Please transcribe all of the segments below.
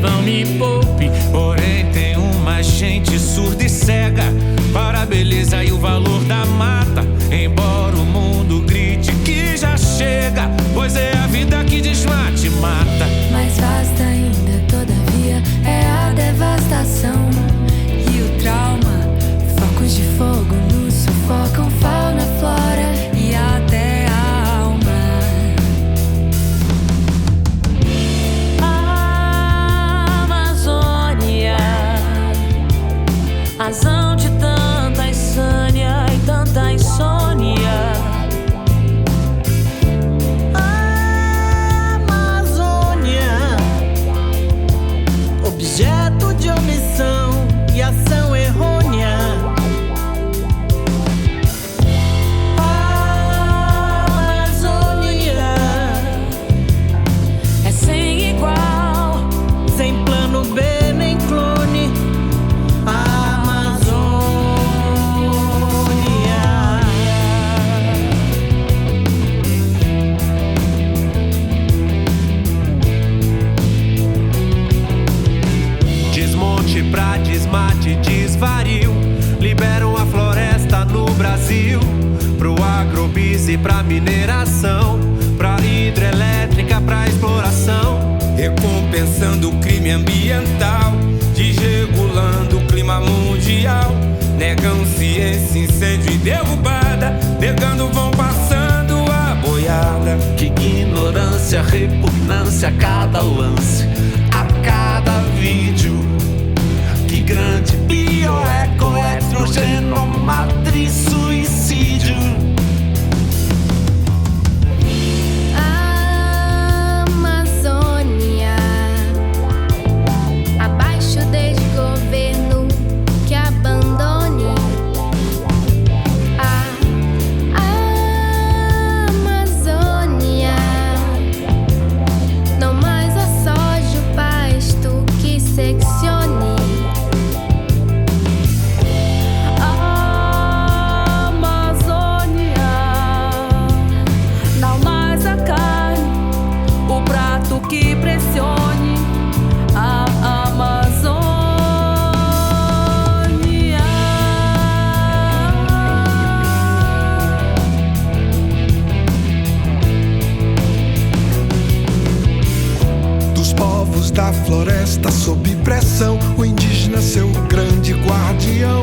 não me poupe. Porém tem uma gente surda e cega para a beleza e o valor da mata. Embora o mundo grite que já chega, pois é a vida que desmate e mata. Mais vasta ainda, todavia, é a devastação e o trauma. Focos de fogo nos sufocam, fauna, flora e até a alma. A Amazônia, razão de tanta insânia e tanta insônia. A Amazônia, objeto de omissão e ação errônea. A Amazônia é sem igual, sem plano B nem clone. A Amazônia. Desmonte pra desmate, desvario. Liberam a floresta no Brasil. Pro agrobis e pra mineração, pra hidrelétrica, pra exploração. Recompensando o crime ambiental, desregulando o clima mundial. Negam ciência, incêndio e derrubada. Negando vão passando a boiada. Que ignorância, repugnância a cada lance, a cada vídeo. Que grande bioeco, heterogêneo, matriz, suicídio. A Amazônia, abaixo deste governo que abandone. A Amazônia, não mais a soja, o pasto que seccione. A Amazônia, não mais a carne, o prato que pressione. A Amazônia. Dos povos da floresta sob pressão, o indígena seu grande guardião,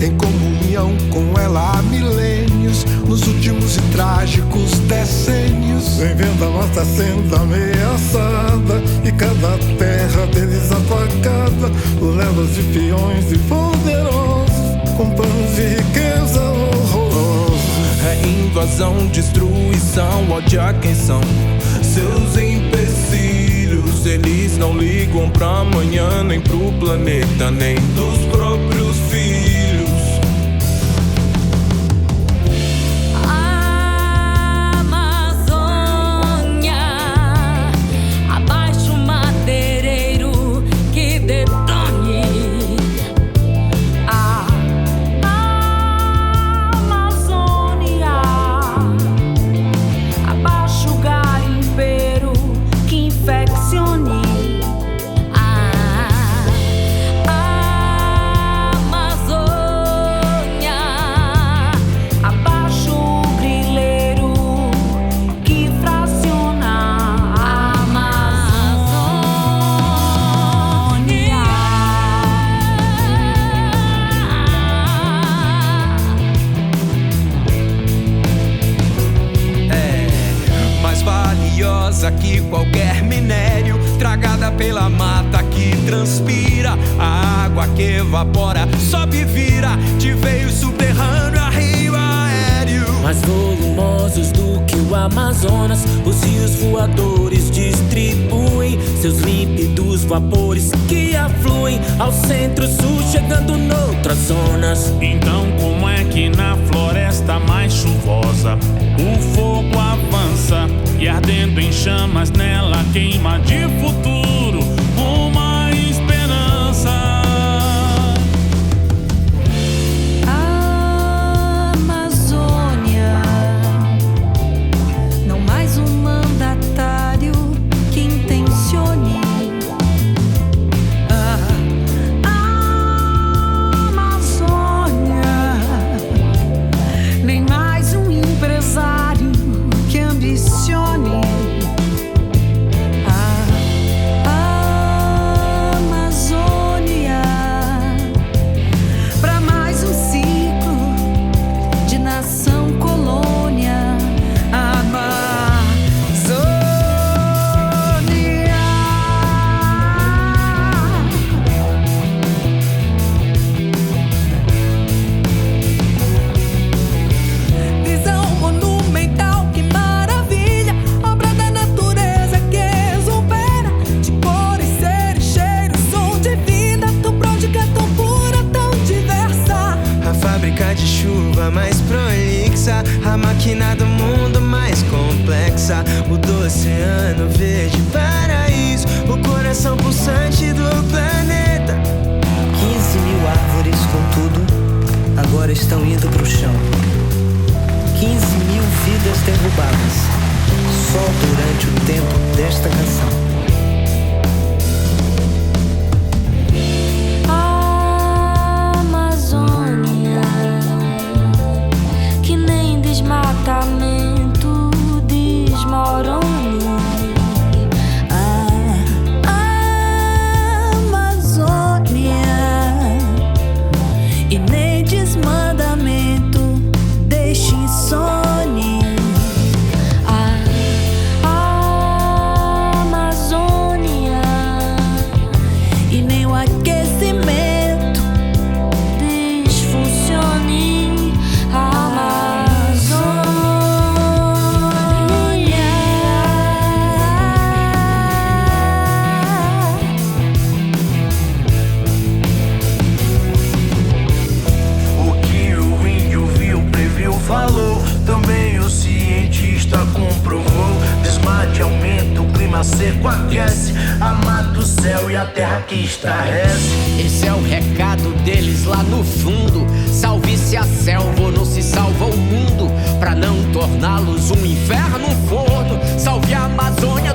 em comunhão com ela há milênios, nos últimos e trágicos decênios. Vem vendo a mata sendo ameaçada e cada terra deles apagada por lelas de peões e poderosos, com planos de riqueza horrorosos. É invasão, destruição, ódio a quem são seus empecilhos. Eles não ligam pra amanhã, nem pro planeta, nem dos próprios filhos. A Amazônia, abaixo o madeireiro que detone. A Amazônia, abaixo o garimpeiro que infeccione. A Amazônia, abaixo o grileiro que fraciona. A Amazônia. É mais valiosa que qualquer minério, tragada pela mata que transpira. A água que evapora, sobe e vira, de veio subterrâneo a rio aéreo. Mais volumosos do que o Amazonas, os rios voadores distribuem seus límpidos vapores que afluem ao centro-sul, chegando noutras zonas. Então como é que na floresta mais chuvosa o fogo avança e ardendo em chamas nela queima de futuro uma esperança? A Amazônia, não mais um mandatário que intencione. pulsante do planeta. 15.000 árvores, contudo, agora estão indo pro chão. 15.000 vidas derrubadas, só durante o tempo desta canção. Amazônia, que nem desmatamento desmorone. E nem desmandamento deixe insone. A Amazônia, e nem o aquecimento desfuncione. A falou, também o cientista comprovou. Desmate aumenta, o clima seco aquece, a mata, o céu e a terra que estarrece. Esse é o recado deles lá no fundo. Salve-se a selva ou não se salva o mundo, pra não torná-los um inferno, um forno. Salve a Amazônia